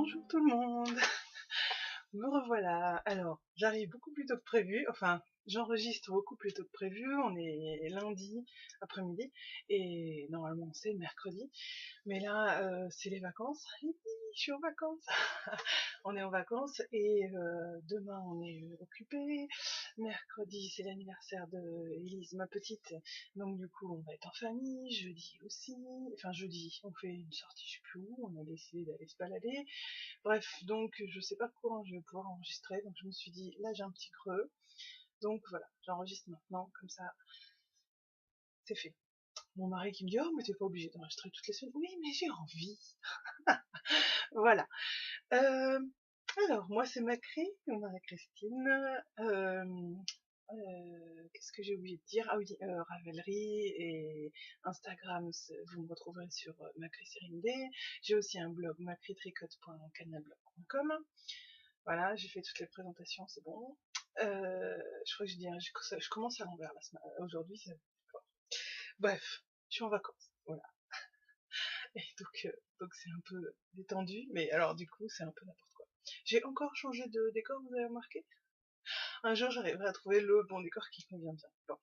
Bonjour tout le monde, me revoilà. Alors, j'arrive beaucoup plus tôt que prévu, enfin, j'enregistre beaucoup plus tôt que prévu, on est lundi après-midi, et normalement c'est mercredi, mais là, c'est les vacances. Hihi, je suis en vacances. On est en vacances, et demain on est occupé. Mercredi, c'est l'anniversaire de Elise, ma petite, donc du coup on va être en famille. Jeudi aussi, enfin jeudi, on fait une sortie, je sais plus où, on a décidé d'aller se balader. Bref, donc je sais pas quand je vais pouvoir enregistrer, donc je me suis dit, là j'ai un petit creux, donc voilà, j'enregistre maintenant, comme ça, c'est fait. Mon mari qui me dit, oh mais t'es pas obligé d'enregistrer toutes les semaines. Oui, mais j'ai envie. Voilà. Euh, alors, moi c'est Macri, Marie-Christine. Qu'est-ce que j'ai oublié de dire? Ah oui, Ravelry et Instagram, vous me retrouverez sur Macri Sérindé. J'ai aussi un blog macritricote.canalblog.com. Voilà, j'ai fait toutes les présentations, c'est bon. Je crois que je commence à l'envers aujourd'hui. Bref, je suis en vacances, voilà. Et donc c'est un peu détendu, mais alors du coup c'est un peu n'importe quoi. J'ai encore changé de décor, vous avez remarqué? Un jour j'arriverai à trouver le bon décor qui convient bien. Bon.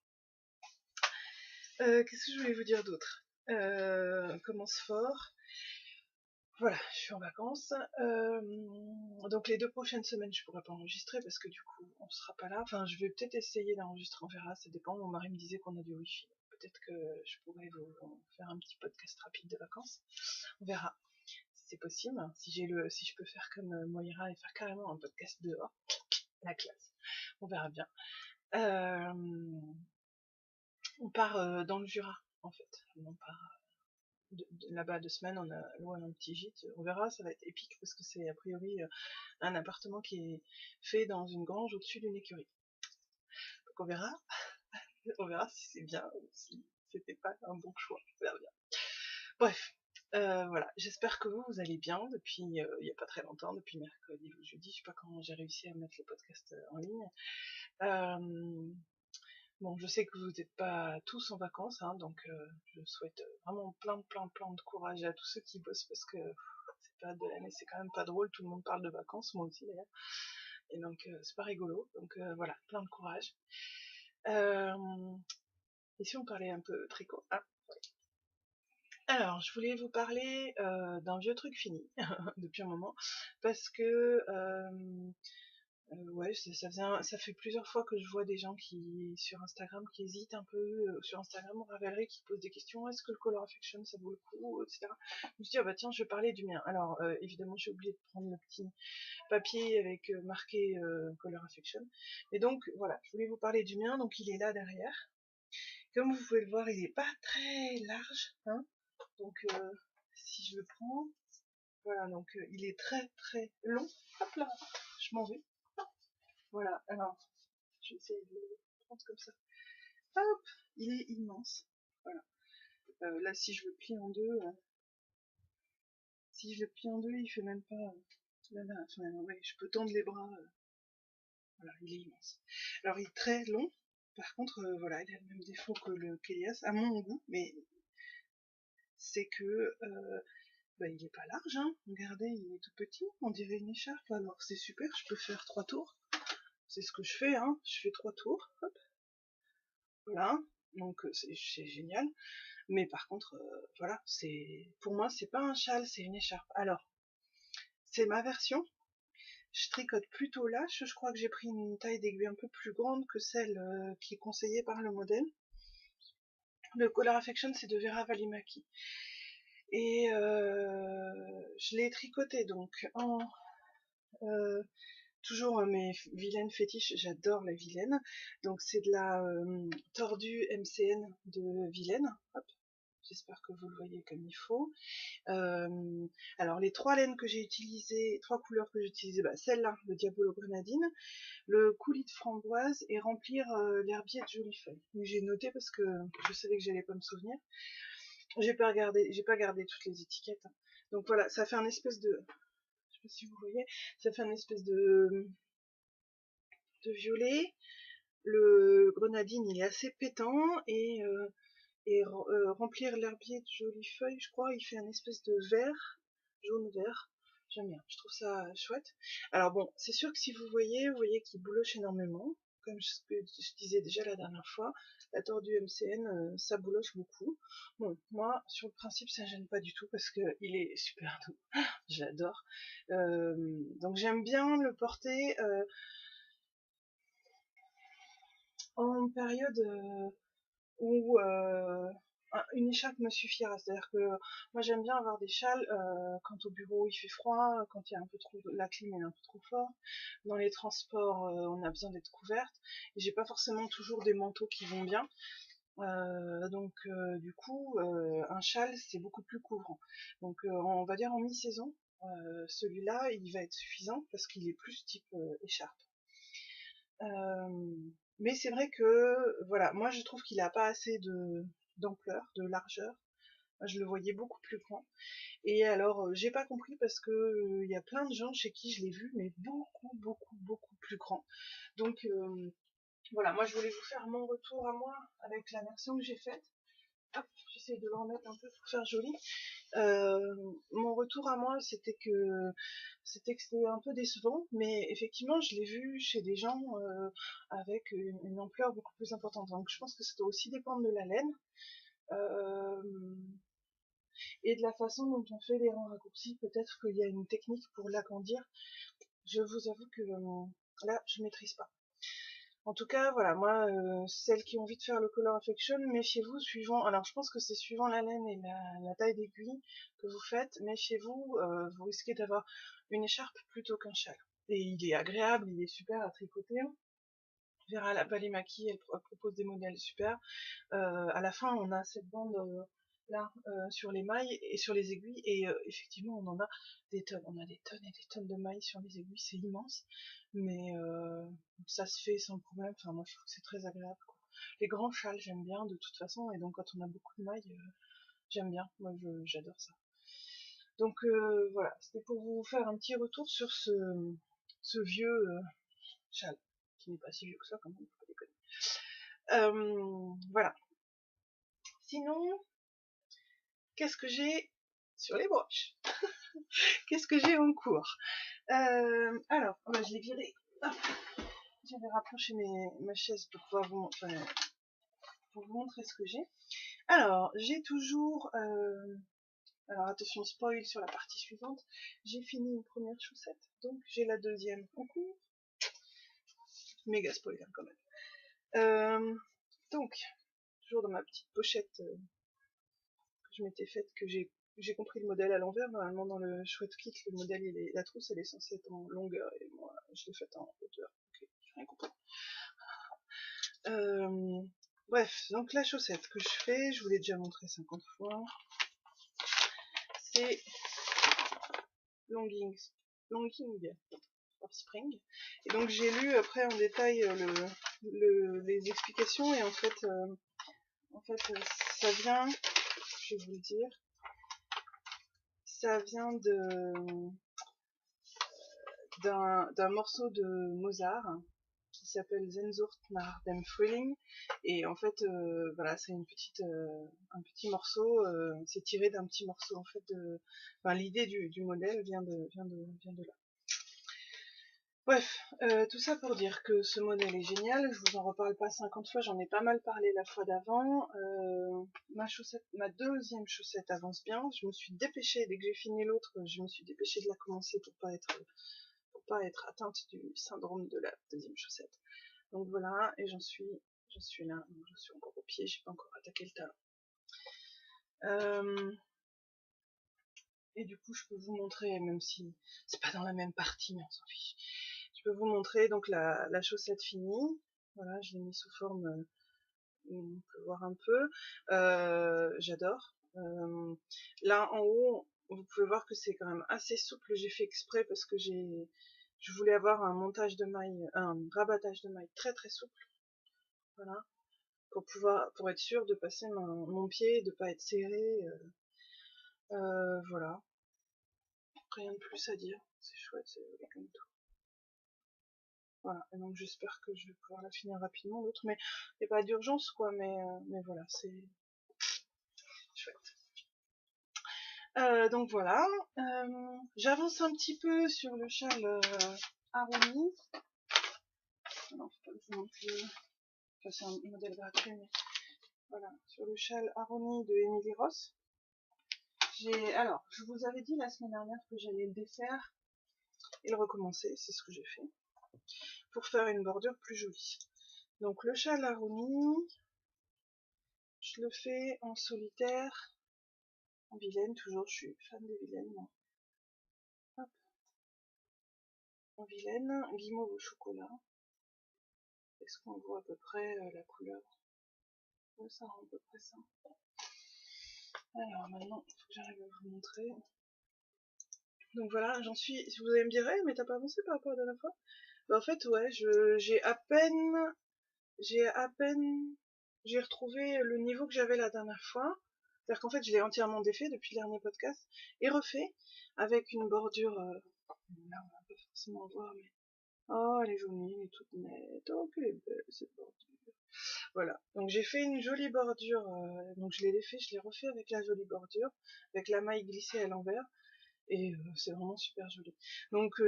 Qu'est-ce que je voulais vous dire d'autre? Commence fort. Voilà, je suis en vacances. Donc les 2 prochaines semaines, je pourrais pas enregistrer parce que du coup, on sera pas là. Enfin, je vais peut-être essayer d'enregistrer, on verra, ça dépend. Mon mari me disait qu'on a du wifi. Peut-être que je pourrais vous faire un petit podcast rapide de vacances. On verra si c'est possible. Si je peux faire comme Moira et faire carrément un podcast dehors. La classe. On verra bien. On part dans le Jura, en fait. On part là-bas 2 semaines, on a loué un petit gîte. On verra, ça va être épique parce que c'est a priori un appartement qui est fait dans une grange au-dessus d'une écurie. Donc on verra si c'est bien ou si c'était pas un bon choix. On verra bien. Bref, voilà. J'espère que vous allez bien depuis il y a pas très longtemps, depuis mercredi ou jeudi. Je sais pas comment j'ai réussi à mettre le podcast en ligne. Bon, je sais que vous n'êtes pas tous en vacances, hein, donc je souhaite vraiment plein de courage à tous ceux qui bossent parce que cette période de l'année c'est quand même pas drôle, tout le monde parle de vacances, moi aussi d'ailleurs, et donc c'est pas rigolo, donc voilà, plein de courage. Et si on parlait un peu tricot? Ah, ouais. Alors, je voulais vous parler d'un vieux truc fini depuis un moment, parce que ouais, ça fait plusieurs fois que je vois des gens sur Instagram qui hésitent un peu, sur Instagram ou Ravelry, qui posent des questions, est-ce que le Color Affection ça vaut le coup, etc. Je me suis dit, ah bah tiens, je vais parler du mien. Alors, évidemment, j'ai oublié de prendre le petit papier avec marqué Color Affection. Et donc, voilà, je voulais vous parler du mien, donc il est là derrière. Comme vous pouvez le voir, il est pas très large, hein. Donc, si je le prends, voilà, donc il est très long. Hop là, je m'en vais. Voilà, alors, je vais essayer de le prendre comme ça. Hop, il est immense. Voilà. Là, si je le plie en deux, il fait même pas. Là, enfin, ouais, je peux tendre les bras. Voilà, il est immense. Alors, il est très long. Par contre, voilà, il a le même défaut que le Kélias, à mon goût, mais c'est que bah, il est pas large, hein. Regardez, il est tout petit, on dirait une écharpe. Alors, c'est super, je peux faire 3 tours. C'est ce que je fais, hein. Je fais 3 tours. Hop, voilà. Donc, c'est génial. Mais par contre, voilà, pour moi, c'est pas un châle, c'est une écharpe. Alors, c'est ma version. Je tricote plutôt lâche. Je crois que j'ai pris une taille d'aiguille un peu plus grande que celle qui est conseillée par le modèle. Le Color Affection, c'est de Vera Valimaki. Et je l'ai tricoté donc en toujours mes vilaines fétiches. J'adore la vilaine. Donc c'est de la tordue MCN de vilaine. Hop. J'espère que vous le voyez comme il faut. Alors les 3 laines que j'ai utilisées, 3 couleurs que j'ai utilisées, bah, celle-là, le Diabolo Grenadine, le coulis de framboise et remplir l'herbier de jolies feuilles. J'ai noté parce que je savais que j'allais pas me souvenir. J'ai pas gardé toutes les étiquettes. Donc voilà, ça fait un espèce de, je sais pas si vous voyez, ça fait un espèce de violet. Le grenadine il est assez pétant et remplir l'herbier de jolies feuilles, je crois, il fait un espèce de vert, jaune vert. j'aime bien, je trouve ça chouette. Alors bon, c'est sûr que si vous voyez qu'il bouloche énormément, comme ce que je disais déjà la dernière fois, la tordue MCN, ça bouloche beaucoup. Bon, moi, sur le principe, ça gêne pas du tout parce que il est super doux, j'adore. Donc j'aime bien le porter en période où une écharpe me suffira. C'est-à-dire que moi j'aime bien avoir des châles quand au bureau il fait froid, quand il y a un peu trop la clim est un peu trop forte, dans les transports on a besoin d'être couverte, et j'ai pas forcément toujours des manteaux qui vont bien. Donc du coup un châle c'est beaucoup plus couvrant. Donc on va dire en mi-saison, celui-là il va être suffisant parce qu'il est plus type écharpe. Mais c'est vrai que, voilà, moi je trouve qu'il a pas assez d'ampleur, de largeur. Moi, je le voyais beaucoup plus grand. Et alors, j'ai pas compris parce que il y a plein de gens chez qui je l'ai vu, mais beaucoup plus grand. Donc voilà, moi je voulais vous faire mon retour à moi avec la version que j'ai faite. Hop, j'essaie de le remettre un peu pour faire joli. Mon retour à moi, c'était un peu décevant, mais effectivement, je l'ai vu chez des gens avec une ampleur beaucoup plus importante. Donc, je pense que ça doit aussi dépendre de la laine euh, et de la façon dont on fait les rangs raccourcis. Peut-être qu'il y a une technique pour l'agrandir. Je vous avoue que là, je maîtrise pas. En tout cas, voilà, moi, celles qui ont envie de faire le color affection, méfiez-vous suivant, alors je pense que c'est suivant la laine et la taille d'aiguille que vous faites, méfiez-vous, vous risquez d'avoir une écharpe plutôt qu'un châle. Et il est agréable, il est super à tricoter. Vera la Balimaki, elle propose des modèles super. À la fin, on a cette bande là sur les mailles et sur les aiguilles, et effectivement, on en a des tonnes. On a des tonnes et des tonnes de mailles sur les aiguilles, c'est immense. Mais ça se fait sans problème. Enfin, moi, je trouve que c'est très agréable, quoi. Les grands châles, j'aime bien de toute façon, et donc quand on a beaucoup de mailles, j'aime bien. Moi, j'adore ça. Donc voilà, c'était pour vous faire un petit retour sur ce vieux châle, qui n'est pas si vieux que ça quand même, faut pas déconner. Voilà. Sinon, qu'est-ce que j'ai sur les broches? Qu'est-ce que j'ai en cours? Alors, bah, je l'ai viré. Hop. J'avais rapproché ma chaise pour pouvoir pour vous montrer ce que j'ai. Alors, j'ai toujours... alors attention, spoil sur la partie suivante. J'ai fini une première chaussette, donc j'ai la deuxième en cours. Méga spoiler quand même. Donc, toujours dans ma petite pochette que je m'étais faite, que j'ai compris le modèle à l'envers. Normalement, dans le chouette kit, le modèle, la trousse, elle est censée être en longueur, et moi, je l'ai faite en hauteur. Ok, j'ai rien compris. Bref, donc la chaussette que je fais, je vous l'ai déjà montré 50 fois, c'est Longing Offspring. Et donc j'ai lu après en détail les explications, et en fait, ça vient, je vais vous le dire, ça vient d'un morceau de Mozart qui s'appelle Sehnsucht nach dem Frühling, et en fait voilà, c'est un petit morceau, c'est tiré d'un petit morceau en fait enfin, l'idée du modèle vient de là. Bref, tout ça pour dire que ce modèle est génial. Je vous en reparle pas 50 fois, j'en ai pas mal parlé la fois d'avant. Ma deuxième chaussette avance bien. Je me suis dépêchée, dès que j'ai fini l'autre, je me suis dépêchée de la commencer pour pas être atteinte du syndrome de la deuxième chaussette. Donc voilà, et j'en suis là, donc je suis encore au pied, j'ai pas encore attaqué le talon. Et du coup, je peux vous montrer, même si c'est pas dans la même partie, mais on s'en fiche. Je peux vous montrer donc la chaussette finie. Voilà, je l'ai mis sous forme, on peut voir un peu. J'adore. Là en haut, vous pouvez voir que c'est quand même assez souple. J'ai fait exprès parce que je voulais avoir un montage de mailles, un rabattage de mailles très très souple. Voilà, pour être sûr de passer mon pied, de pas être serré. Voilà, rien de plus à dire. C'est chouette, c'est comme tout. Voilà, et donc j'espère que je vais pouvoir la finir rapidement l'autre, mais il n'y a pas d'urgence quoi, mais voilà, c'est chouette. Donc voilà, j'avance un petit peu sur le châle Haroni. Non, faut pas que je vous montre enfin, c'est un modèle gratuit, mais voilà, sur le châle Haroni de Emily Ross. Alors, je vous avais dit la semaine dernière que j'allais le défaire et le recommencer, c'est ce que j'ai fait, pour faire une bordure plus jolie. Donc le châle Haroni, je le fais en solitaire, en vilaine, toujours, je suis fan des vilaines. Hop. En vilaine, guimauve au chocolat. Est-ce qu'on voit à peu près la couleur? Ouais, ça rend à peu près ça. Alors maintenant, il faut que j'arrive à vous montrer. Donc voilà, j'en suis. Si vous allez me dire, hey, mais t'as pas avancé par rapport à la dernière fois? Bah, en fait, ouais, j'ai à peine, j'ai retrouvé le niveau que j'avais la dernière fois. C'est-à-dire qu'en fait, je l'ai entièrement défait depuis le dernier podcast et refait avec une bordure. Là, on va pas forcément voir, mais oh, elle est jolie, elle est toute nette. Oh, qu'elle est belle cette bordure. Voilà. Donc j'ai fait une jolie bordure. Donc je l'ai défait, je l'ai refait avec la jolie bordure, avec la maille glissée à l'envers. Et c'est vraiment super joli. Donc je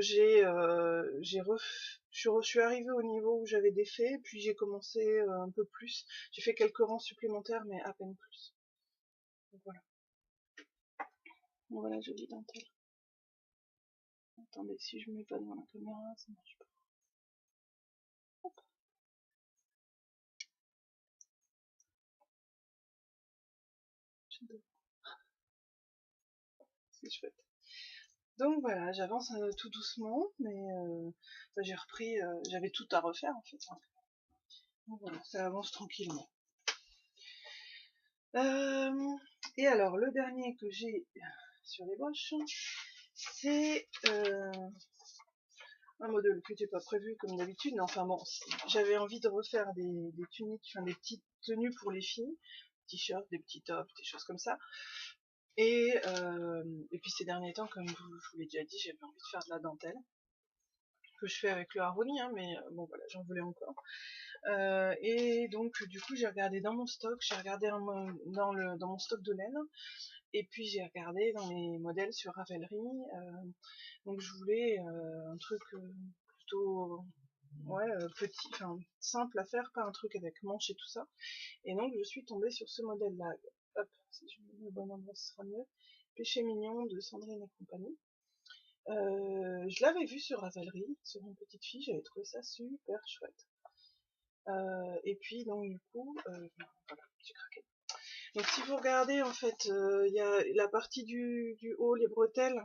suis arrivée au niveau où j'avais défait, puis j'ai commencé un peu plus. J'ai fait quelques rangs supplémentaires, mais à peine plus. Donc voilà. Bon, voilà, jolie dentelle. Attendez, si je me mets pas devant la caméra, ça marche pas. Hop. J'adore. C'est chouette. Donc voilà, j'avance tout doucement, mais j'ai repris, j'avais tout à refaire en fait. Donc voilà, ça avance tranquillement. Et alors, le dernier que j'ai sur les broches, c'est un modèle que j'ai pas prévu comme d'habitude, mais enfin bon, j'avais envie de refaire des tuniques, enfin des petites tenues pour les filles, t-shirts, des petits tops, des choses comme ça. Et puis ces derniers temps, comme je vous l'ai déjà dit, j'avais envie de faire de la dentelle, que je fais avec le Haroni, hein, mais bon voilà, j'en voulais encore. Et donc du coup j'ai regardé dans mon stock, j'ai regardé dans mon stock de laine, et puis j'ai regardé dans les modèles sur Ravelry. Donc je voulais un truc plutôt petit, enfin simple à faire, pas un truc avec manche et tout ça. Et donc je suis tombée sur ce modèle-là. Hop, si je me mets au bon endroit, ce sera mieux. Péché mignon de Sandrine et compagnie. Je l'avais vu sur Ravelry, sur une petite fille, j'avais trouvé ça super chouette. Et puis donc du coup, voilà, j'ai craqué. Donc si vous regardez en fait, il y a la partie du haut, les bretelles,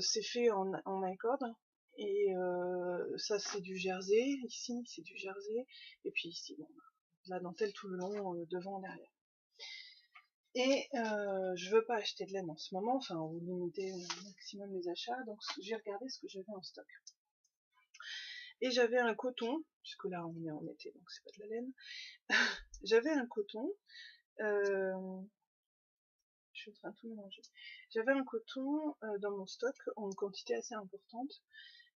c'est fait en mi-corde. Et ça c'est du jersey, ici c'est du jersey, et puis ici bon, la dentelle tout le long, devant, derrière. Et je veux pas acheter de laine en ce moment, enfin vous limitez au maximum les achats, donc j'ai regardé ce que j'avais en stock. Et j'avais un coton, puisque là on est en été donc c'est pas de la laine, j'avais un coton, je suis en train de tout mélanger. J'avais un coton dans mon stock en quantité assez importante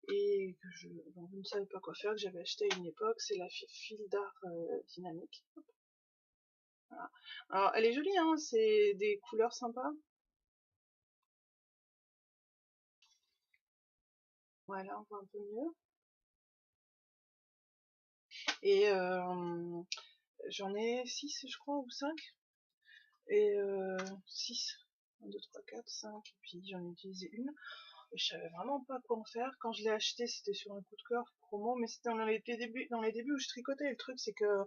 et que je ne savais pas quoi faire, que j'avais acheté à une époque, c'est la fil d'art dynamique. Voilà. Alors elle est jolie, hein, c'est des couleurs sympas. Voilà, on voit un peu mieux. Et j'en ai 6 je crois, ou 5. Et 6. 1, 2, 3, 4, 5, et puis j'en ai utilisé une. Et je savais vraiment pas quoi en faire. Quand je l'ai acheté, c'était sur un coup de cœur promo, mais c'était dans les débuts où je tricotais. Le truc, c'est que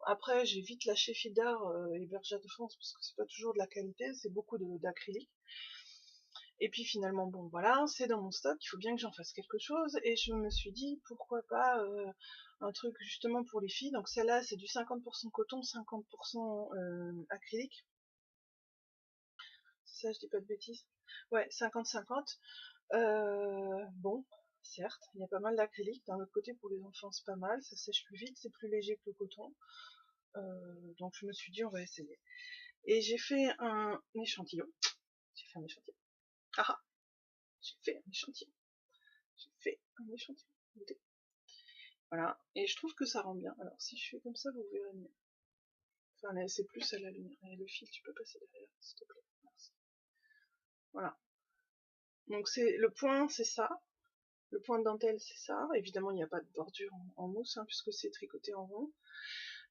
après, j'ai vite lâché Fidar et Berger de France parce que c'est pas toujours de la qualité, c'est beaucoup d'acrylique. Et puis finalement, bon voilà, c'est dans mon stock, il faut bien que j'en fasse quelque chose. Et je me suis dit, pourquoi pas un truc justement pour les filles. Donc celle-là, c'est du 50% coton, 50% acrylique. C'est ça, je dis pas de bêtises. Ouais, 50-50. Bon, certes, il y a pas mal d'acrylique. D'un autre côté, pour les enfants, c'est pas mal. Ça sèche plus vite, c'est plus léger que le coton. Donc je me suis dit, on va essayer. Et j'ai fait un échantillon. J'ai fait un échantillon. Ah ah, j'ai fait un échantillon. J'ai fait un échantillon. Écoutez. Voilà. Et je trouve que ça rend bien. Alors si je fais comme ça, vous verrez mieux. Enfin, là, c'est plus à la lumière. Et le fil, tu peux passer derrière, s'il te plaît. Merci. Voilà. Donc c'est le point, c'est ça. Le point de dentelle, c'est ça. Évidemment, il n'y a pas de bordure en mousse, hein, puisque c'est tricoté en rond.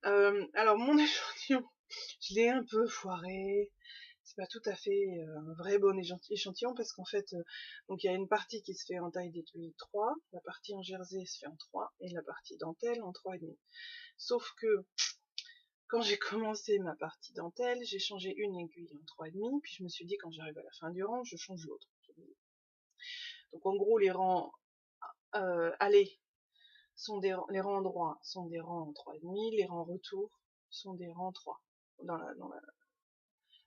Alors mon échantillon, je l'ai un peu foiré. C'est pas tout à fait un vrai bon échantillon parce qu'en fait, donc il y a une partie qui se fait en taille d'aiguille 3, la partie en jersey se fait en 3 et la partie dentelle en 3,5. Sauf que quand j'ai commencé ma partie dentelle, j'ai changé une aiguille en 3,5, puis je me suis dit quand j'arrive à la fin du rang, je change l'autre. Donc en gros, les rangs allés sont les rangs droits sont des rangs en 3,5, les rangs retour sont des rangs 3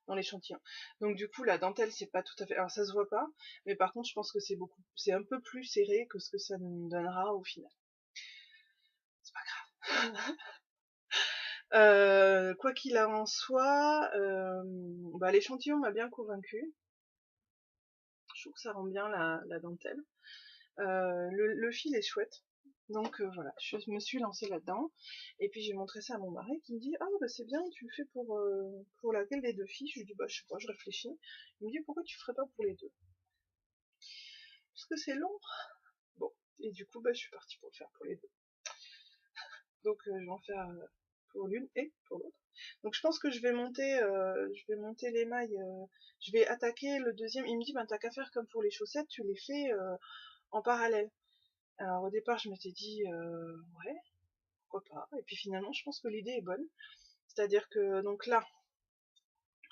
dans l'échantillon. Donc du coup la dentelle c'est pas tout à fait, alors ça se voit pas, mais par contre je pense que c'est un peu plus serré que ce que ça nous donnera au final. C'est pas grave. Quoi qu'il en soit, l'échantillon m'a bien convaincu. Je trouve que ça rend bien la dentelle. Le fil est chouette. Donc voilà, je me suis lancée là-dedans. Et puis j'ai montré ça à mon mari qui me dit ah bah c'est bien, tu le fais pour laquelle des deux filles. Je lui dis bah je sais pas, je réfléchis. Il me dit pourquoi tu ferais pas pour les deux? Parce que c'est long. Bon, et du coup bah je suis partie pour le faire pour les deux. Donc je vais en faire pour l'une et pour l'autre. Donc je pense que je vais monter les mailles, je vais attaquer le deuxième. Il me dit bah t'as qu'à faire comme pour les chaussettes, tu les fais en parallèle. Alors au départ je m'étais dit ouais, pourquoi pas. Et puis finalement je pense que l'idée est bonne. C'est-à-dire que donc là,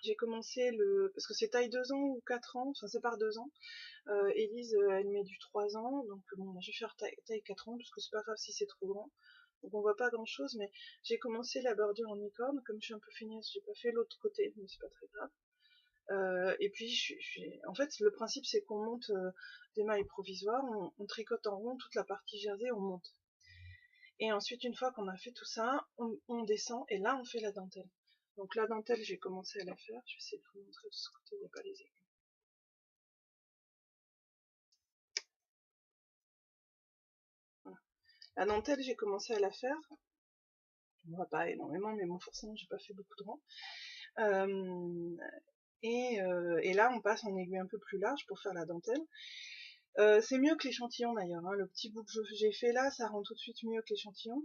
j'ai commencé parce que c'est taille 2 ans ou 4 ans, enfin c'est par 2 ans. Élise elle met du 3 ans, donc bon je vais faire taille 4 ans parce que c'est pas grave si c'est trop grand. Donc on voit pas grand chose, mais j'ai commencé la bordure en licorne, comme je suis un peu feignasse, j'ai pas fait l'autre côté, mais c'est pas très grave. Et puis en fait le principe c'est qu'on monte des mailles provisoires, on tricote en rond toute la partie jersey, on monte. Et ensuite une fois qu'on a fait tout ça, on descend et là on fait la dentelle. Donc la dentelle j'ai commencé à la faire, je vais essayer de vous montrer de ce côté, il n'y a pas les aiguilles. Voilà. La dentelle j'ai commencé à la faire, on voit pas énormément mais bon forcément j'ai pas fait beaucoup de rangs. Et là on passe en aiguille un peu plus large pour faire la dentelle. C'est mieux que l'échantillon d'ailleurs, hein. Le petit bout que j'ai fait là, ça rend tout de suite mieux que l'échantillon.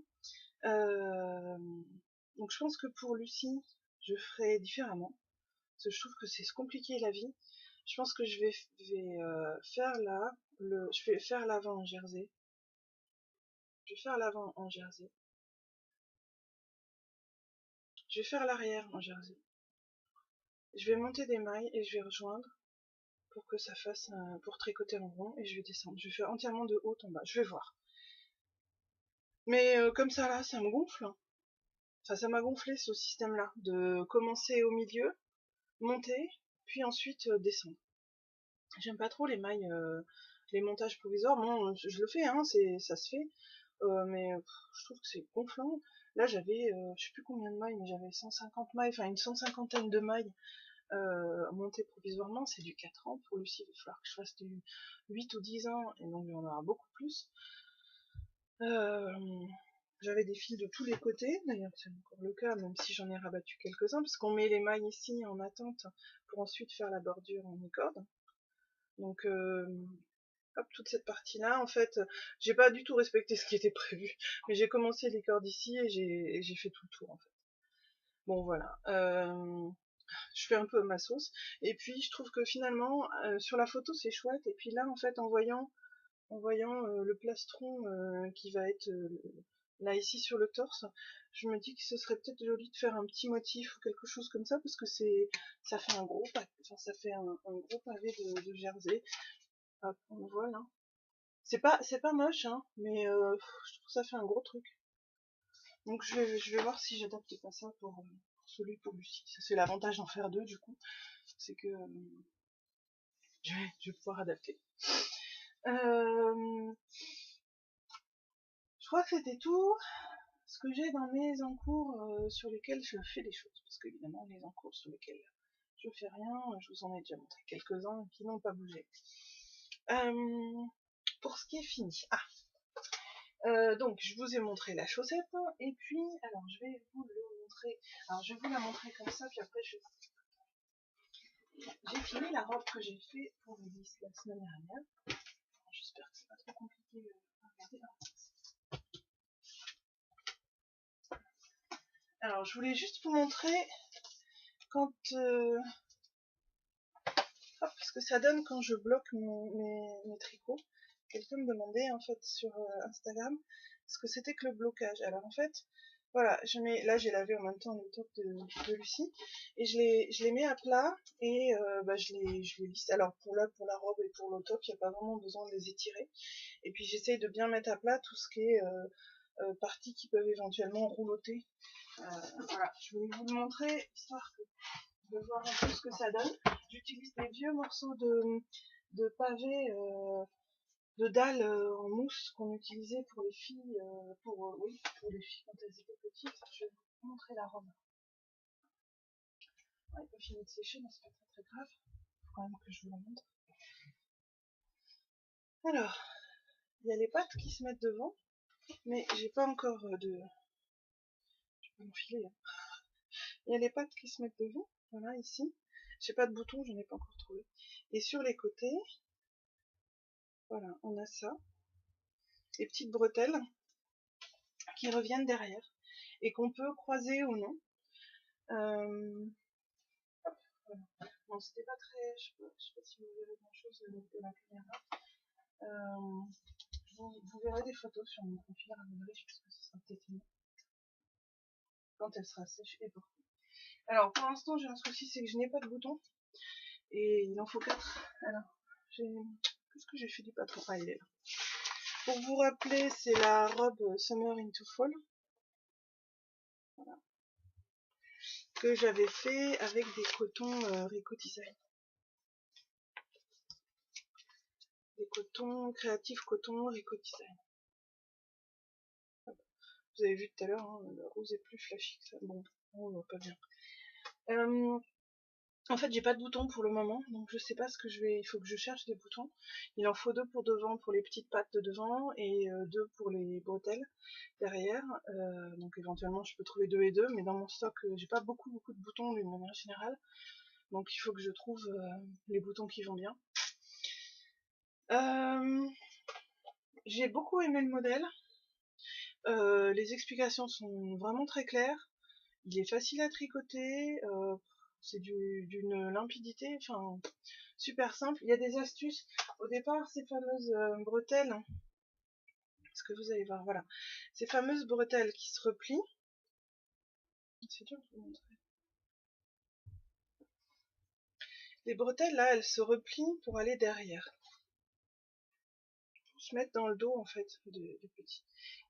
Donc je pense que pour Lucie, je ferai différemment, parce que je trouve que c'est se compliquer la vie. Je pense que je vais faire là, je vais faire l'avant en jersey. Je vais faire l'avant en jersey. Je vais faire l'arrière en jersey. Je vais monter des mailles et je vais rejoindre pour que ça fasse pour tricoter en rond et je vais descendre. Je vais faire entièrement de haut en bas. Je vais voir. Mais comme ça là, ça me gonfle. Enfin, ça m'a gonflé ce système-là, de commencer au milieu, monter, puis ensuite descendre. J'aime pas trop les mailles, les montages provisoires. Bon, je le fais, hein, ça se fait, mais je trouve que c'est gonflant. Là, j'avais, je sais plus combien de mailles, mais j'avais 150 mailles, enfin une 150aine de mailles montées provisoirement. C'est du 4 ans pour Lucie. Il va falloir que je fasse du 8 ou 10 ans, et donc il y en aura beaucoup plus. J'avais des fils de tous les côtés, d'ailleurs c'est encore le cas, même si j'en ai rabattu quelques-uns, parce qu'on met les mailles ici en attente pour ensuite faire la bordure en mi-corde. Donc hop, toute cette partie-là, en fait, j'ai pas du tout respecté ce qui était prévu, mais j'ai commencé les cordes ici et j'ai fait tout le tour en fait. Bon voilà, je fais un peu ma sauce, et puis je trouve que finalement, sur la photo c'est chouette, et puis là en fait en voyant le plastron qui va être là ici sur le torse, je me dis que ce serait peut-être joli de faire un petit motif ou quelque chose comme ça parce que ça fait un gros ça fait un gros pavé de jersey. Hop, on voit là. C'est pas moche hein, mais je trouve que ça fait un gros truc. Donc je vais voir si j'adapte pas ça pour celui pour Lucie. C'est l'avantage d'en faire deux du coup, c'est que je vais pouvoir adapter. Je crois que c'était tout ce que j'ai dans mes encours sur lesquels je fais des choses. Parce qu'évidemment, les encours sur lesquels je fais rien, je vous en ai déjà montré quelques-uns qui n'ont pas bougé. Pour ce qui est fini. Donc, je vous ai montré la chaussette. Et puis, alors, je vais vous le montrer. Alors, je vais vous la montrer comme ça, puis après, J'ai fini la robe que j'ai fait pour Elise la semaine dernière. J'espère que c'est pas trop compliqué à regarder. Alors, je voulais juste vous montrer quand hop, ce que ça donne quand je bloque mes tricots. Quelqu'un me demandait en fait sur Instagram ce que c'était que le blocage. Alors en fait, voilà, là j'ai lavé en même temps le top de Lucie et je les mets à plat et je les lisse. Alors pour la robe et pour le top, il n'y a pas vraiment besoin de les étirer. Et puis j'essaye de bien mettre à plat tout ce qui est parties qui peuvent éventuellement rouloter. Voilà, je voulais vous le montrer histoire de voir un peu ce que ça donne. J'utilise des vieux morceaux de pavé, de dalles en mousse qu'on utilisait pour les filles, oui, pour les filles quand elles étaient petites. Je vais vous montrer la robe. Elle n'est pas finie de sécher, mais c'est pas très grave. Il faut quand même que je vous la montre. Alors, il y a les pattes qui se mettent devant, mais j'ai pas encore de... Je peux m'enfiler, hein. Il y a les pattes qui se mettent devant, voilà, ici. J'ai pas de boutons, je n'en ai pas encore trouvé. Et sur les côtés, voilà, on a ça. Les petites bretelles qui reviennent derrière et qu'on peut croiser ou non. Hop, voilà. Bon, c'était pas très... Je sais pas si vous verrez grand chose de la caméra. Vous verrez des photos sur mon profil à Ravelry, parce que ce sera peut-être mieux quand elle sera sèche et portée. Alors, pour l'instant, j'ai un souci, c'est que je n'ai pas de boutons. Et il en faut 4. Alors, qu'est-ce que j'ai fait du patron? Ah, il est là. Pour vous rappeler, c'est la robe Summer into Fall. Voilà. Que j'avais fait avec des cotons Rico Design. Des cotons, créatifs coton Rico Design. Vous avez vu tout à l'heure, hein, le rose est plus flashy que ça. Bon, on voit pas bien. En fait, j'ai pas de boutons pour le moment, donc je sais pas ce que je vais. Il faut que je cherche des boutons. Il en faut 2 pour devant, pour les petites pattes de devant, et 2 pour les bretelles derrière. Donc éventuellement, je peux trouver 2 et 2, mais dans mon stock, j'ai pas beaucoup de boutons d'une manière générale. Donc il faut que je trouve les boutons qui vont bien. J'ai beaucoup aimé le modèle. Les explications sont vraiment très claires. Il est facile à tricoter. C'est d'une limpidité, enfin super simple. Il y a des astuces. Au départ, ces fameuses bretelles, ce que vous allez voir, voilà, ces fameuses bretelles qui se replient. C'est dur de vous montrer. Les bretelles là, elles se replient pour aller derrière, pour se mettre dans le dos en fait du petit.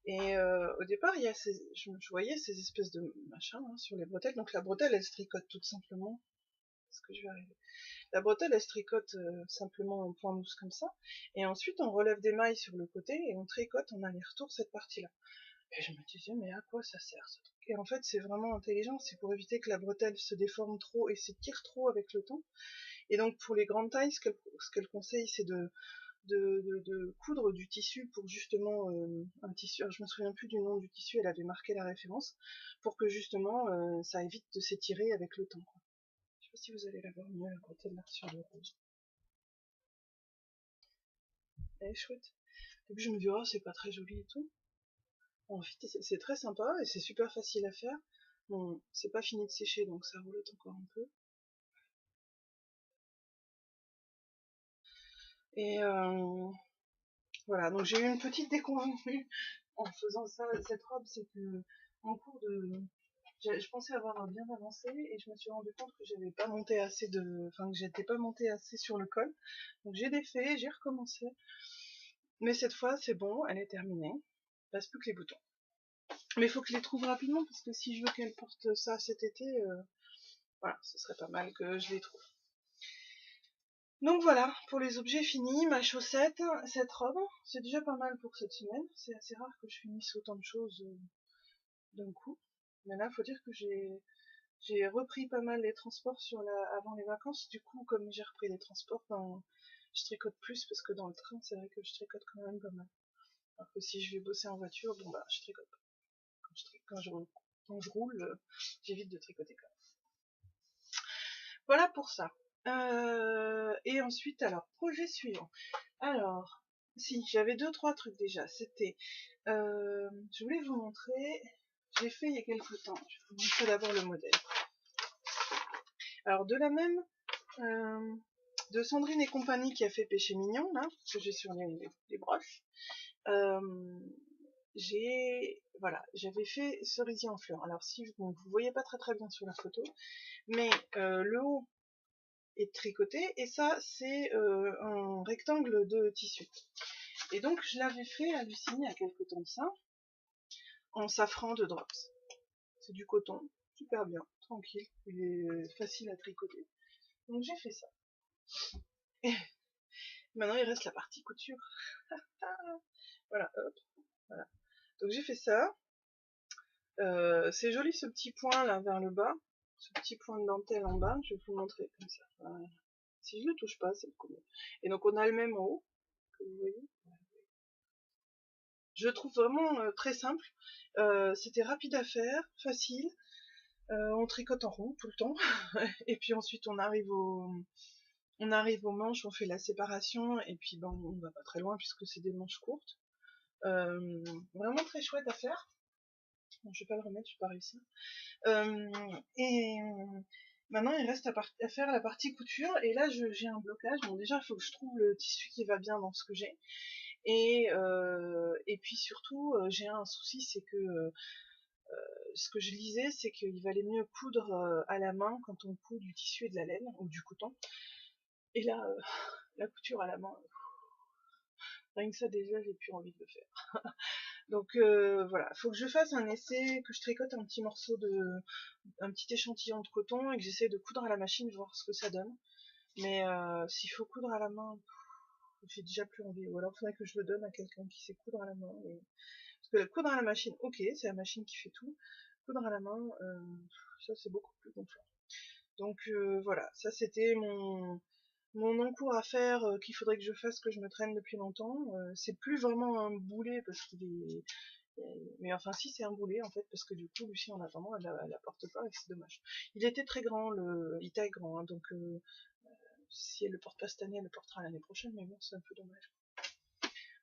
Et au départ, il y a je voyais ces espèces de machins hein, sur les bretelles. Donc la bretelle, elle se tricote tout simplement. Est-ce que je vais arriver? La bretelle, elle se tricote simplement en point mousse comme ça. Et ensuite, on relève des mailles sur le côté et on tricote en aller-retour cette partie-là. Et je me disais, mais à quoi ça sert ce truc? Et en fait, c'est vraiment intelligent. C'est pour éviter que la bretelle se déforme trop et s'étire trop avec le temps. Et donc, pour les grandes tailles, ce qu'elle conseille, c'est de coudre du tissu pour justement un tissu, alors je me souviens plus du nom du tissu, elle avait marqué la référence, pour que justement ça évite de s'étirer avec le temps. Je sais pas si vous allez la voir mieux, la bretelle là sur le rose. Elle est chouette. Au début je me dis oh c'est pas très joli et tout. En fait c'est très sympa et c'est super facile à faire. Bon, c'est pas fini de sécher donc ça roulotte encore un peu. Et voilà, donc j'ai eu une petite déconvenue en faisant ça, cette robe, c'est que en cours de... Je pensais avoir bien avancé et je me suis rendu compte que j'avais pas monté assez enfin que j'étais pas montée assez sur le col. Donc j'ai défait, j'ai recommencé. Mais cette fois c'est bon, elle est terminée. Il reste plus que les boutons. Mais il faut que je les trouve rapidement parce que si je veux qu'elle porte ça cet été, voilà, ce serait pas mal que je les trouve. Donc voilà, pour les objets finis, ma chaussette, cette robe, c'est déjà pas mal pour cette semaine. C'est assez rare que je finisse autant de choses d'un coup. Mais là, faut dire que j'ai repris pas mal les transports avant les vacances. Du coup, comme j'ai repris les transports, je tricote plus parce que dans le train, c'est vrai que je tricote quand même pas mal. Alors que si je vais bosser en voiture, bon bah, je tricote pas. Quand je roule, j'évite de tricoter quand même. Voilà pour ça. Et ensuite, alors, projet suivant. Alors, si, j'avais 2-3 trucs déjà. C'était, je voulais vous montrer, j'ai fait il y a quelques temps, je vais vous montrer d'abord le modèle. Alors, de la même, de Sandrine et compagnie qui a fait Péché Mignon, là, que j'ai sur les broches, voilà, j'avais fait cerisier en fleurs. Alors, si vous voyez pas très bien sur la photo, mais le haut est tricoté et ça c'est un rectangle de tissu. Et donc je l'avais fait à Lucie il y a quelques temps de ça, en safran de drops. C'est du coton, super bien, tranquille, il est facile à tricoter. Donc j'ai fait ça. Et maintenant il reste la partie couture. Voilà, hop, voilà. Donc j'ai fait ça. C'est joli ce petit point là vers le bas, ce petit point de dentelle en bas, je vais vous le montrer comme ça. Voilà. Si je le touche pas, c'est beaucoup mieux. Et donc on a le même en haut, que vous voyez. Je le trouve vraiment très simple. C'était rapide à faire, facile. On tricote en rond tout le temps. Et puis ensuite on arrive aux manches, on fait la séparation. Et puis ben, on va pas très loin puisque c'est des manches courtes. Vraiment très chouette à faire. Bon, je vais pas le remettre, je vais pas réussir. Et maintenant il reste à faire la partie couture. Et là j'ai un blocage. Bon déjà il faut que je trouve le tissu qui va bien dans ce que j'ai. Et puis surtout, j'ai un souci, c'est que ce que je lisais, c'est qu'il valait mieux coudre à la main quand on coud du tissu et de la laine, ou du coton. Et là, la couture à la main, rien que ça déjà, j'ai plus envie de le faire. Donc voilà, faut que je fasse un essai, que je tricote un petit morceau un petit échantillon de coton et que j'essaie de coudre à la machine, voir ce que ça donne. Mais s'il faut coudre à la main, j'ai déjà plus envie. Ou alors il faudrait que je le donne à quelqu'un qui sait coudre à la main. Parce que coudre à la machine, ok, c'est la machine qui fait tout. Coudre à la main, ça c'est beaucoup plus gonflant. Donc voilà, ça c'était mon encours à faire qu'il faudrait que je fasse, que je me traîne depuis longtemps. C'est plus vraiment un boulet parce qu'il est... Mais enfin si, c'est un boulet en fait, parce que du coup Lucie en attendant elle la porte pas et c'est dommage. Il était très grand, il taille grand, hein, donc si elle le porte pas cette année, elle le portera l'année prochaine, mais bon c'est un peu dommage.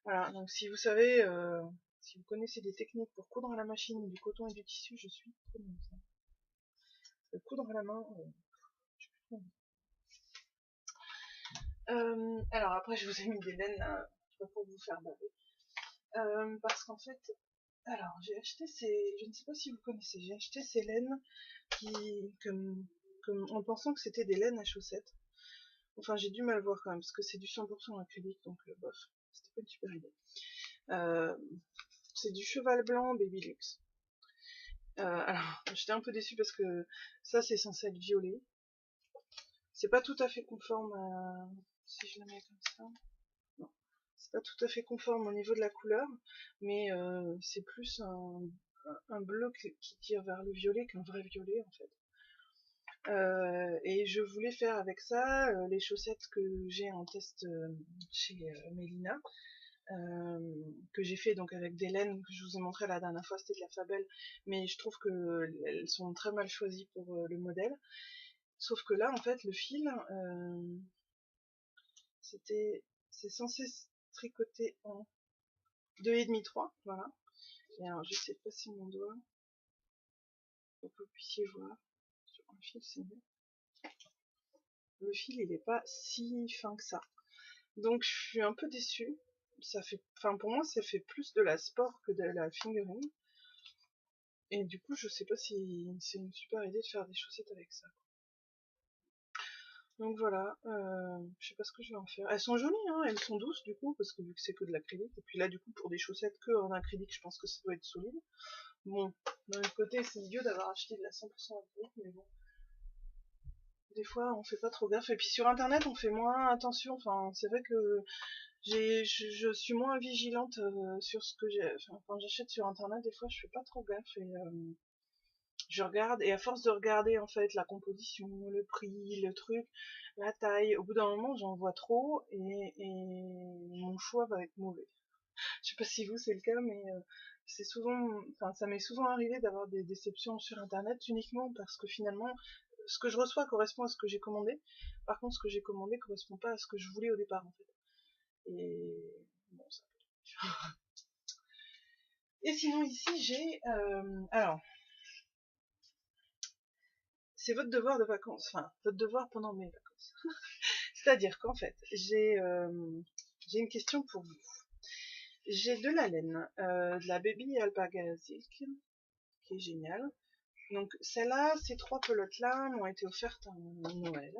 Voilà, donc si vous savez, si vous connaissez des techniques pour coudre à la machine du coton et du tissu, je suis preneuse. Coudre à la main, je suis plus alors après, je vous ai mis des laines là, pas pour vous faire baver. Parce qu'en fait, alors j'ai acheté je ne sais pas si vous connaissez, j'ai acheté ces laines qui, en pensant que c'était des laines à chaussettes. Enfin, j'ai du mal voir quand même, parce que c'est du 100% acrylique, donc bof, c'était pas une super idée. C'est du cheval blanc Baby Luxe. Alors, j'étais un peu déçue parce que ça, c'est censé être violet. C'est pas tout à fait conforme à... Si je le mets comme ça... Non. C'est pas tout à fait conforme au niveau de la couleur, mais c'est plus un bleu qui tire vers le violet qu'un vrai violet, en fait. Et je voulais faire avec ça les chaussettes que j'ai en test chez Mélina. Que j'ai fait donc avec des laines que je vous ai montré la dernière fois, c'était de la Fabel, mais je trouve que elles sont très mal choisies pour le modèle. Sauf que là, en fait, le fil, c'est censé tricoter en 2,5-3, voilà. Et alors, je sais pas si mon doigt, pour que vous puissiez voir sur un fil, c'est mieux. Le fil, il est pas si fin que ça. Donc, je suis un peu déçue. Ça fait, enfin, pour moi, ça fait plus de la sport que de la fingering. Et du coup, je sais pas si c'est une super idée de faire des chaussettes avec ça. Donc voilà, je sais pas ce que je vais en faire. Elles sont jolies, hein, elles sont douces du coup, parce que vu que c'est que de l'acrylique. Et puis là, du coup, pour des chaussettes que en acrylique, je pense que ça doit être solide. Bon, d'un autre côté, c'est idiot d'avoir acheté de la 100% acrylique, mais bon. Des fois, on fait pas trop gaffe. Et puis sur internet, on fait moins attention. Enfin, c'est vrai que je suis moins vigilante sur ce que j'ai. Enfin, quand j'achète sur internet, des fois, je fais pas trop gaffe. Et je regarde, et à force de regarder en fait la composition, le prix, le truc, la taille, au bout d'un moment j'en vois trop et mon choix va être mauvais. Je sais pas si vous c'est le cas, mais c'est souvent, enfin ça m'est souvent arrivé d'avoir des déceptions sur internet uniquement parce que finalement ce que je reçois correspond à ce que j'ai commandé. Par contre, ce que j'ai commandé correspond pas à ce que je voulais au départ, en fait. Et bon, ça. Et sinon ici j'ai, alors, c'est votre devoir de vacances, enfin votre devoir pendant mes vacances. C'est-à-dire qu'en fait, j'ai une question pour vous. J'ai de la laine, de la Baby Alpaga Silk, qui est géniale. Donc celle-là, ces 3 pelotes-là m'ont été offertes en Noël,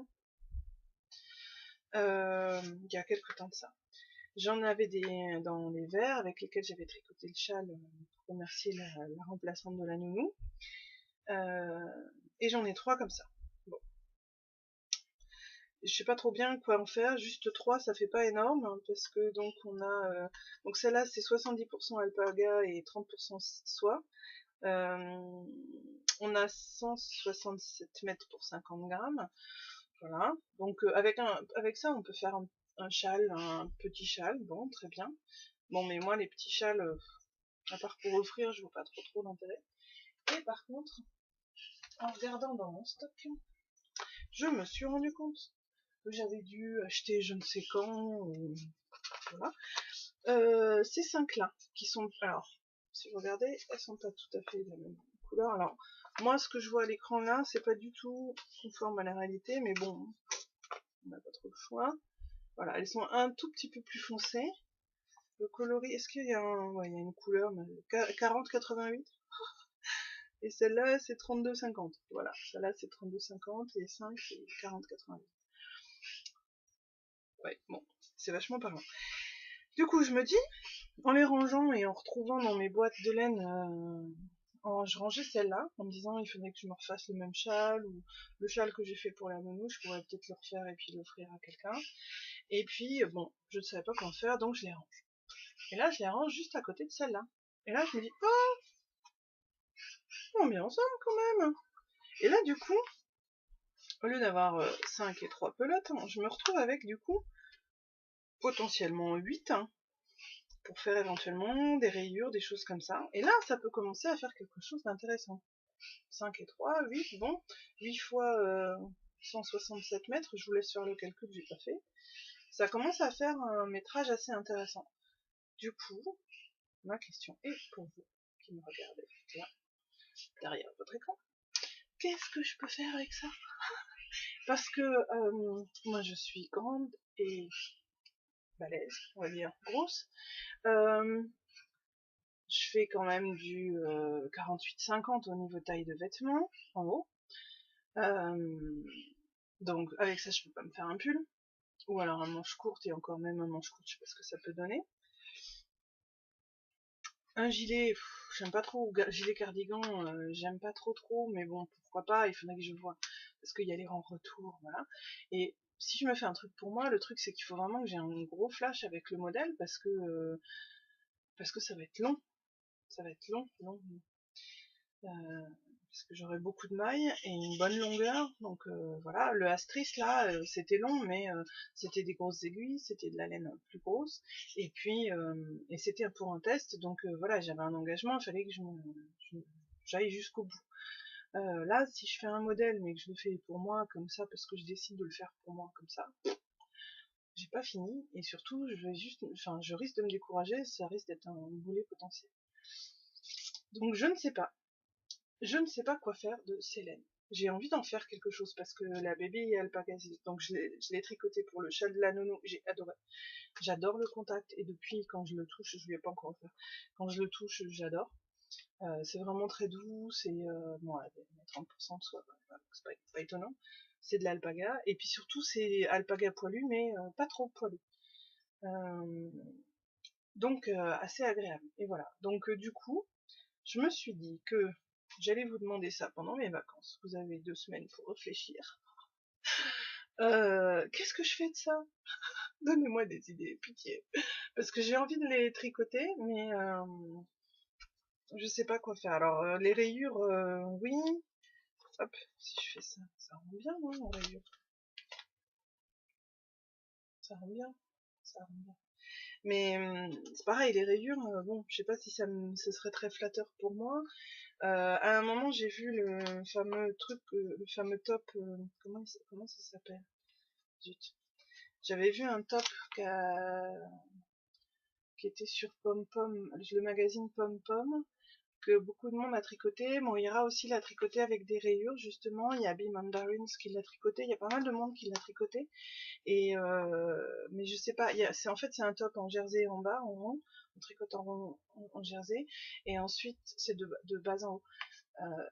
il y a quelque temps de ça. J'en avais des dans les verres avec lesquels j'avais tricoté le châle pour remercier la remplaçante de la nounou. Et j'en ai 3 comme ça. Bon. Je sais pas trop bien quoi en faire, juste 3 ça fait pas énorme, hein, parce que donc on a donc celle-là c'est 70% alpaga et 30% soie. On a 167 mètres pour 50 grammes. Voilà. Donc avec ça on peut faire un châle, un petit châle, bon très bien. Bon mais moi les petits châles, à part pour offrir, je vois pas trop d'intérêt. Et par contre, en regardant dans mon stock, je me suis rendu compte que j'avais dû acheter je ne sais quand, voilà. Ces 5-là, qui sont, alors, si vous regardez, elles sont pas tout à fait de la même couleur. Alors, moi, ce que je vois à l'écran là, c'est pas du tout conforme à la réalité, mais bon, on n'a pas trop le choix. Voilà, elles sont un tout petit peu plus foncées. Le coloris, est-ce qu'il y a ouais, il y a une couleur, 40-88. Et celle-là, c'est 32-50. Voilà, celle-là, c'est 32-50 et 5, c'est 40-88. Ouais, bon, c'est vachement parlant. Du coup, je me dis, en les rangeant et en retrouvant dans mes boîtes de laine, je rangeais celle-là, en me disant il faudrait que je me refasse le même châle, ou le châle que j'ai fait pour la nounou, je pourrais peut-être le refaire et puis l'offrir à quelqu'un. Et puis, bon, je ne savais pas quoi en faire, donc je les range. Et là, je les range juste à côté de celle-là. Et là, je me dis, oh, on est bien ensemble quand même. Et là, du coup, au lieu d'avoir 5 et 3 pelotes, je me retrouve avec, du coup, potentiellement 8, hein, pour faire éventuellement des rayures, des choses comme ça. Et là, ça peut commencer à faire quelque chose d'intéressant. 5 et 3, 8, bon, 8 fois 167 mètres, je vous laisse faire le calcul, j'ai pas fait. Ça commence à faire un métrage assez intéressant. Du coup, ma question est pour vous, qui me regardez là, derrière votre écran. Qu'est-ce que je peux faire avec ça? Parce que moi je suis grande et balèze, on va dire grosse. Je fais quand même du 48-50 au niveau taille de vêtements, en haut. Donc avec ça je peux pas me faire un pull. Ou alors un manche courte, et encore même un manche courte, je sais pas ce que ça peut donner. Un gilet, j'aime pas trop, gilet cardigan, j'aime pas trop, mais bon, pourquoi pas, il faudrait que je vois. Parce qu'il y a les rangs retour, voilà. Et si je me fais un truc pour moi, le truc c'est qu'il faut vraiment que j'ai un gros flash avec le modèle, parce que ça va être long. Ça va être long. Parce que j'aurai beaucoup de mailles et une bonne longueur, donc voilà. Le Astris là, c'était long, mais c'était des grosses aiguilles, c'était de la laine plus grosse, et puis et c'était pour un test, donc voilà, j'avais un engagement, il fallait que j'aille jusqu'au bout. Là, si je fais un modèle, mais que je le fais pour moi comme ça, parce que je décide de le faire pour moi comme ça, j'ai pas fini, et surtout, je risque de me décourager, ça risque d'être un boulet potentiel. Donc je ne sais pas. Je ne sais pas quoi faire de ces laines. J'ai envie d'en faire quelque chose parce que la Baby Alpaga, donc je l'ai tricoté pour le châle de la nounou, j'ai adoré. J'adore le contact et depuis quand je le touche, je lui ai pas encore fait. Quand je le touche, j'adore. C'est vraiment très doux, c'est bon, 30% de soie, c'est pas étonnant. C'est de l'alpaga et puis surtout c'est alpaga poilu mais pas trop poilu. Donc assez agréable. Et voilà. Donc du coup, je me suis dit que j'allais vous demander ça pendant mes vacances. Vous avez 2 semaines pour réfléchir. Qu'est-ce que je fais de ça? Donnez-moi des idées, pitié. Parce que j'ai envie de les tricoter, mais je sais pas quoi faire. Alors, les rayures, oui. Hop, si je fais ça, ça rend bien, non, en rayures. Ça rend bien. Ça rend bien. Mais c'est pareil, les rayures, bon, je sais pas si ce serait très flatteur pour moi. À un moment, j'ai vu le fameux truc, le fameux top, comment ça s'appelle? Zut. J'avais vu un top qui, qui était sur Pom Pom, le magazine Pom Pom, que beaucoup de monde a tricoté. Moira aussi l'a tricoté avec des rayures, justement. Il y a Abby Mandarins qui l'a tricoté. Il y a pas mal de monde qui l'a tricoté. Et mais je sais pas, en fait c'est un top en jersey en bas, en rond, on tricote en rond en jersey, et ensuite c'est de bas en haut.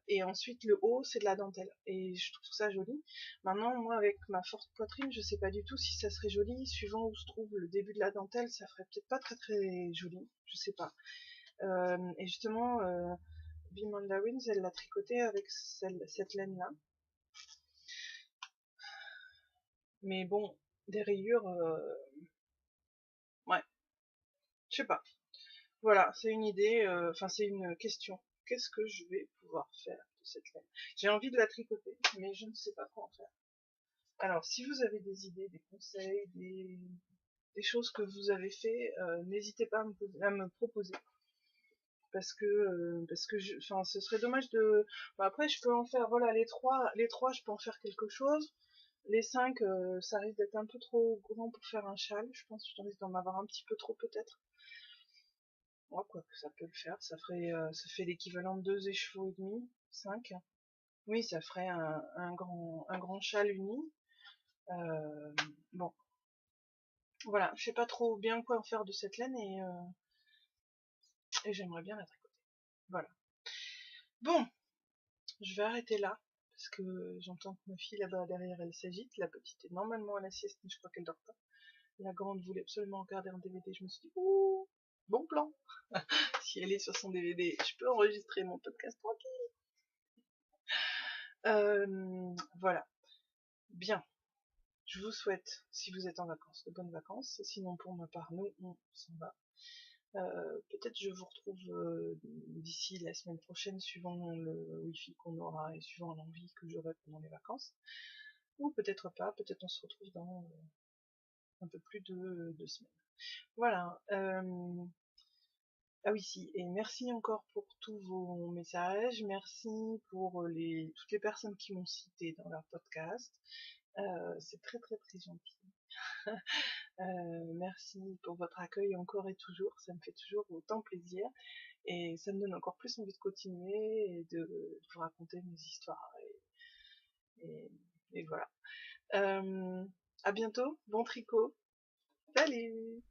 Et ensuite le haut c'est de la dentelle. Et je trouve ça joli. Maintenant moi avec ma forte poitrine, je sais pas du tout si ça serait joli, suivant où se trouve le début de la dentelle, ça ferait peut-être pas très très joli, je sais pas. Et justement, Bee Mandarins, elle l'a tricoté avec cette laine là. Mais bon, des rayures, ouais, je sais pas. Voilà, c'est une idée, enfin c'est une question. Qu'est-ce que je vais pouvoir faire de cette laine? J'ai envie de la tricoter, mais je ne sais pas quoi en faire. Alors, si vous avez des idées, des conseils, des choses que vous avez fait, n'hésitez pas à me proposer. Parce que enfin, ce serait dommage de. Bon, après, je peux en faire, voilà, les trois, je peux en faire quelque chose. Les 5, ça risque d'être un peu trop grand pour faire un châle. Je pense que je risque d'en avoir un petit peu trop peut-être. Ouais, quoi que ça peut le faire, ça fait l'équivalent de 2 écheveaux et demi, 5. Oui, ça ferait un grand châle uni. Bon, voilà, je sais pas trop bien quoi en faire de cette laine et j'aimerais bien la tricoter. Voilà. Bon, je vais arrêter là parce que j'entends que ma fille là-bas derrière elle s'agite. La petite est normalement à la sieste, mais je crois qu'elle dort pas. La grande voulait absolument regarder un DVD. Je me suis dit, ouh, bon plan. Si elle est sur son DVD, je peux enregistrer mon podcast tranquille. Voilà. Bien. Je vous souhaite, si vous êtes en vacances, de bonnes vacances. Sinon, pour ma part, nous, on s'en va. Peut-être je vous retrouve d'ici la semaine prochaine, suivant le wifi qu'on aura et suivant l'envie que j'aurai pendant les vacances. Ou peut-être pas, peut-être on se retrouve dans un peu plus de 2 semaines. Voilà. Ah oui, si, et merci encore pour tous vos messages, merci pour toutes les personnes qui m'ont cité dans leur podcast. C'est très très très gentil. Merci pour votre accueil encore et toujours, ça me fait toujours autant plaisir et ça me donne encore plus envie de continuer et de vous raconter mes histoires et, et voilà. À bientôt, bon tricot, salut!